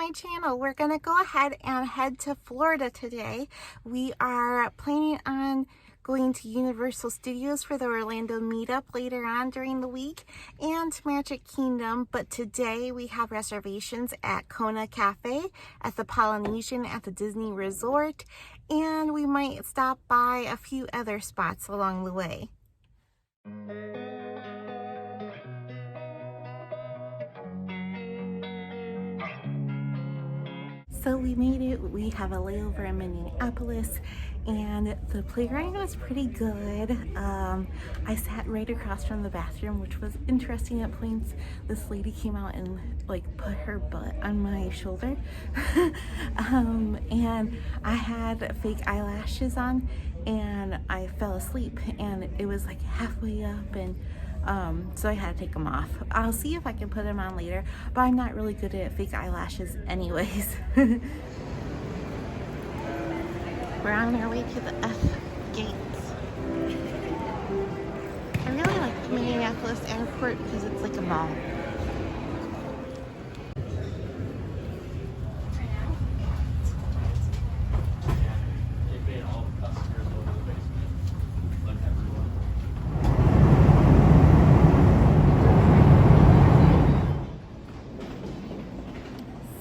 my channel. We're gonna go ahead and head to Florida today. We are planning on going to Universal Studios for the Orlando meetup later on during the week and to Magic Kingdom, but today we have reservations at Kona Cafe, at the Polynesian at the Disney Resort, and we might stop by a few other spots along the way. So we made it. We have a layover in Minneapolis and the playground was pretty good. I sat right across from the bathroom, which was interesting at points. This lady came out and like put her butt on my shoulder. And I had fake eyelashes on and I fell asleep and it was like halfway up, and so I had to take them off. I'll see if I can put them on later, but I'm not really good at fake eyelashes anyways. We're on our way to the F gates. I really like the Minneapolis airport because it's like a mall.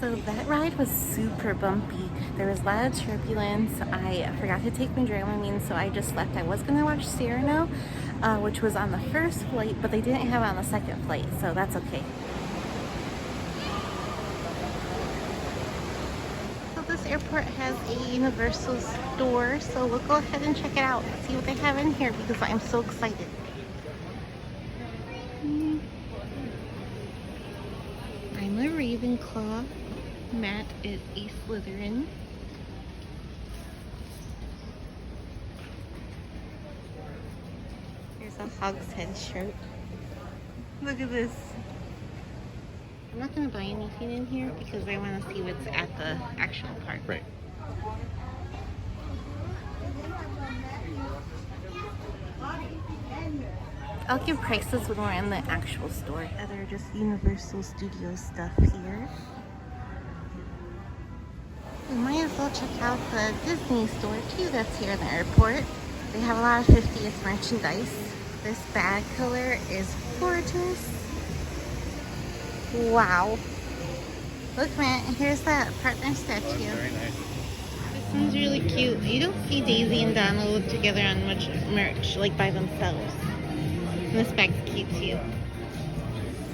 So that ride was super bumpy. There was a lot of turbulence. I forgot to take my Dramamine, so I just left. I was gonna watch Cyrano, which was on the first flight, but they didn't have it on the second flight, so that's okay. So this airport has a Universal store, so we'll go ahead and check it out and see what they have in here because I'm so excited. I'm a Ravenclaw. Matt is a Slytherin. Here's a Hogshead shirt. Look at this. I'm not going to buy anything in here because I want to see what's at the actual park. Right. I'll give prices when we're in the actual store. Other just Universal Studios stuff here. We might as well check out the Disney store too that's here in the airport. They have a lot of 50th merchandise. This bag color is gorgeous. Wow. Look, Matt, here's that partner statue. Very nice. This one's really cute. You don't see Daisy and Donald together on much merch, like by themselves. And this bag's cute too.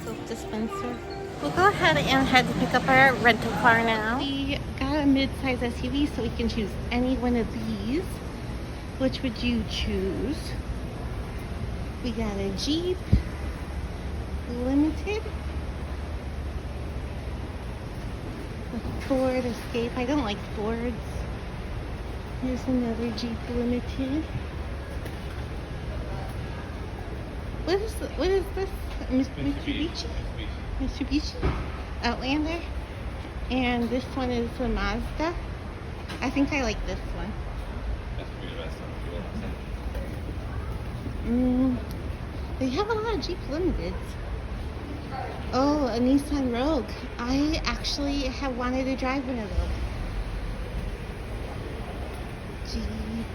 Soap dispenser. We'll go ahead and head to pick up our rental car now. We got a mid-size SUV, so we can choose any one of these. Which would you choose? We got a Jeep Limited, a Ford Escape. I don't like Fords. Here's another Jeep Limited. What is this? Mitsubishi Outlander. And this one is a Mazda. I think I like this one. That's probably the best one. They have a lot of Jeep Limiteds. Oh, a Nissan Rogue. I actually have wanted to drive one of those. Jeep.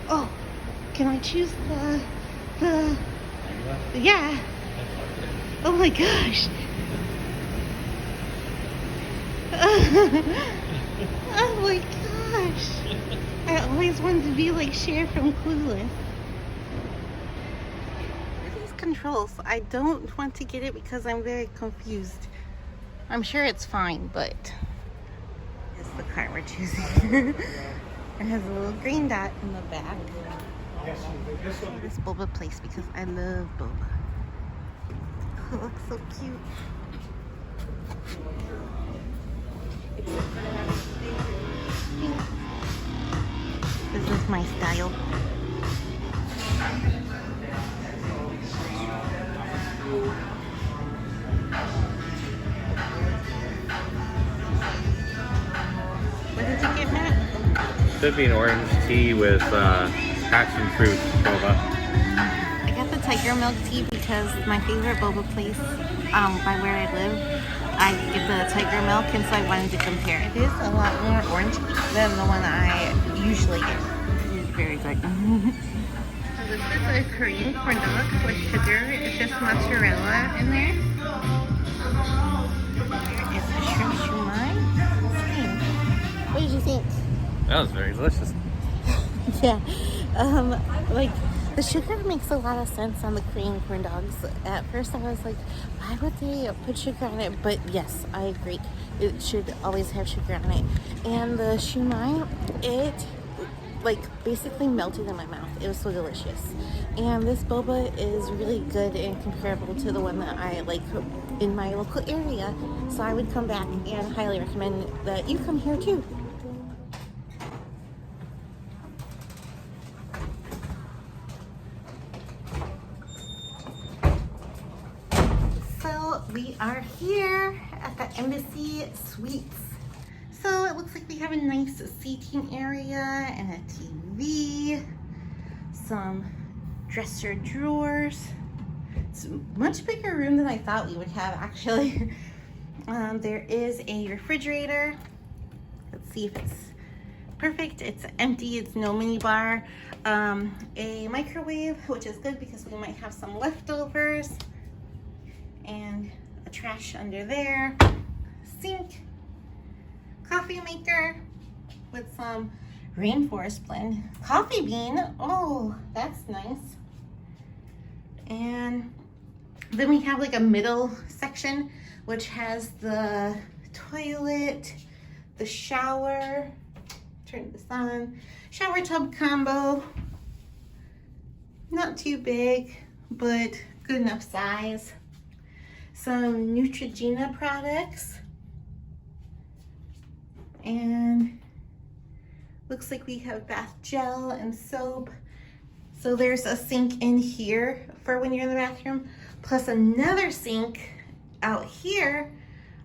Oh, can I choose the yeah. Oh my gosh. Oh my gosh. I always wanted to be like Cher from Clueless. These controls, I don't want to get it because I'm very confused. I'm sure it's fine, but it's the car we're choosing. It has a little green dot in the back. This boba place because I love boba. Oh, it looks so cute. This is my style. What did you get, Matt? Should be an orange tea with passion fruit boba. I got the tiger milk tea because my favorite boba place by where I live, I get the tiger milk, and so I wanted to compare. It is a lot more orangey than the one I usually get. It is very good. So this is a Korean corn dog with sugar. It's just mozzarella in there. There is a shrimp shumai. What did you think? That was very delicious. Yeah, like the sugar makes a lot of sense on the Korean corn dogs. At first I was like, why would they put sugar on it? But yes, I agree. It should always have sugar on it. And the shumai, it like basically melted in my mouth. It was so delicious. And this boba is really good and comparable to the one that I like in my local area. So I would come back and highly recommend that you come here too. So we are here at the Embassy Suites. So it looks like we have a nice seating area and a TV, some dresser drawers. It's a much bigger room than I thought we would have actually. There is a refrigerator. Let's see if it's perfect. It's empty, it's no mini bar. A microwave, which is good because we might have some leftovers. And a trash under there, sink, coffee maker with some rainforest blend, coffee bean, oh that's nice. And then we have like a middle section which has the toilet, the shower, turn this on, shower tub combo, not too big but good enough size. Some Neutrogena products, and looks like we have bath gel and soap. So there's a sink in here for when you're in the bathroom, plus another sink out here.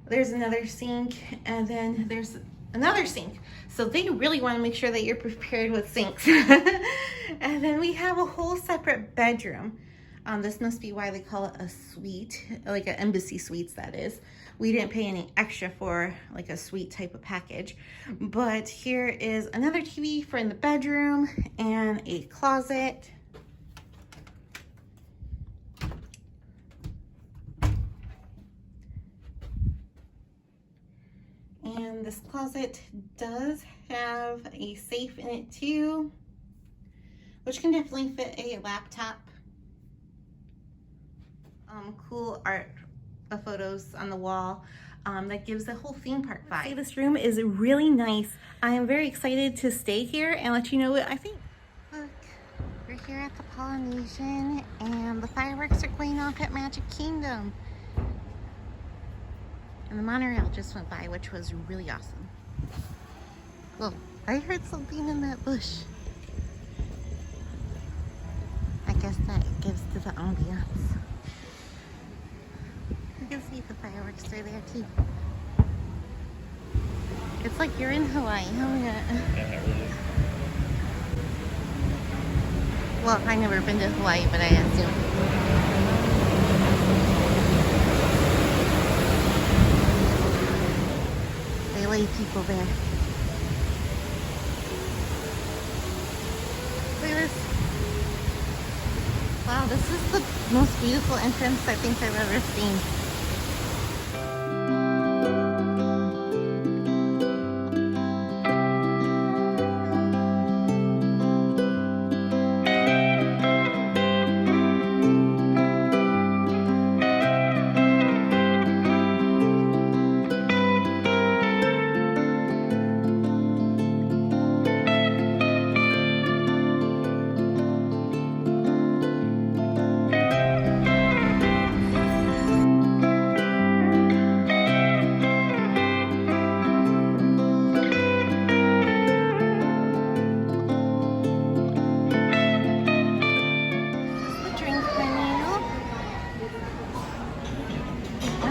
There's another sink, and then there's another sink. So they really want to make sure that you're prepared with sinks. And then we have a whole separate bedroom. This must be why they call it a suite, like an embassy suites, that is. We didn't pay any extra for like a suite type of package. But here is another TV for in the bedroom and a closet. And this closet does have a safe in it too, which can definitely fit a laptop. Cool art of photos on the wall that gives the whole theme park vibe. This room is really nice. I am very excited to stay here and let you know what I think. Look, we're here at the Polynesian and the fireworks are going off at Magic Kingdom. And the monorail just went by, which was really awesome. Whoa, I heard something in that bush. I guess that gives to the ambiance. You can see the fireworks are there too. It's like you're in Hawaii. Oh my god. Well, I've never been to Hawaii, but I assume. They lay people there. Look at this. Wow, this is the most beautiful entrance I think I've ever seen.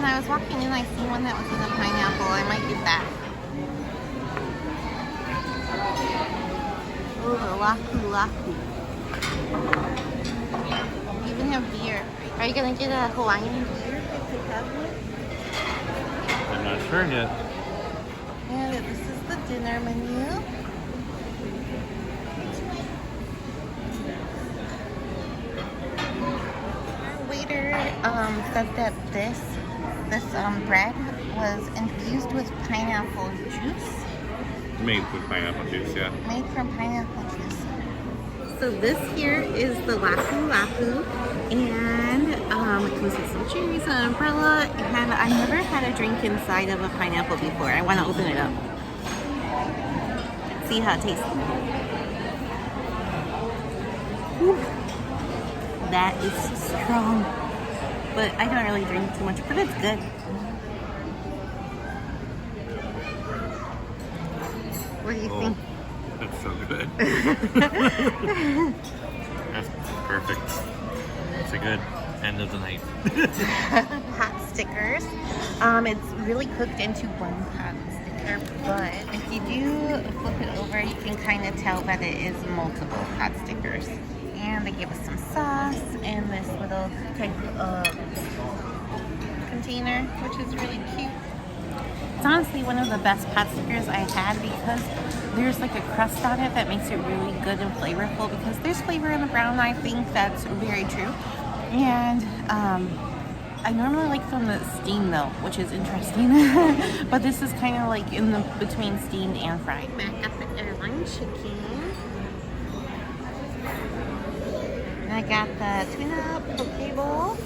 I was walking in, I see one that was in a pineapple. I might get that. Oh, the laku laku. even have beer. Are you gonna get a Hawaiian beer if they have one? I'm not sure yet. And this is the dinner menu. Our waiter said that this bread was infused with pineapple juice. Made with pineapple juice, yeah. Made from pineapple juice. So this here is the lapu lapu, and it comes with some cherries and an umbrella, and I've never had a drink inside of a pineapple before. I want to open it up. See how it tastes. Whew. That is strong, but I don't really drink too much, but it's good. What do you think? That's so good. That's perfect. It's a good end of the night. Pot stickers. It's really cooked into one pot sticker, but if you do flip it over, you can kind of tell that it is multiple pot stickers. And they give us some sauce and this little type of container, which is really cute. It's honestly one of the best pot stickers I had because there's like a crust on it that makes it really good and flavorful, because there's flavor in the brown. I think that's very true. And I normally like from the steam though, which is interesting. But this is kind of like in the between steamed and fried. Back up at airline chicken. I got the tuna poke bowl.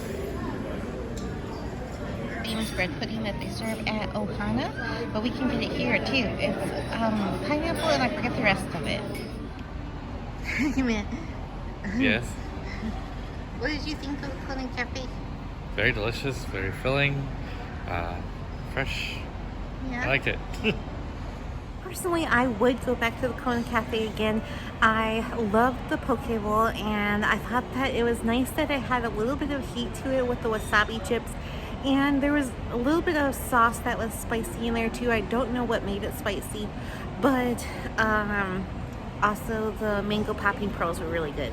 Famous bread pudding that they serve at Ohana, but we can get it here too. It's pineapple and I forget the rest of it. Yes. What did you think of the Kona Cafe? Very delicious, very filling, fresh. Yeah. I liked it. Personally, I would go back to the Kona Cafe again. I loved the poke bowl, and I thought that it was nice that it had a little bit of heat to it with the wasabi chips. And there was a little bit of sauce that was spicy in there too. I don't know what made it spicy, but also the mango popping pearls were really good.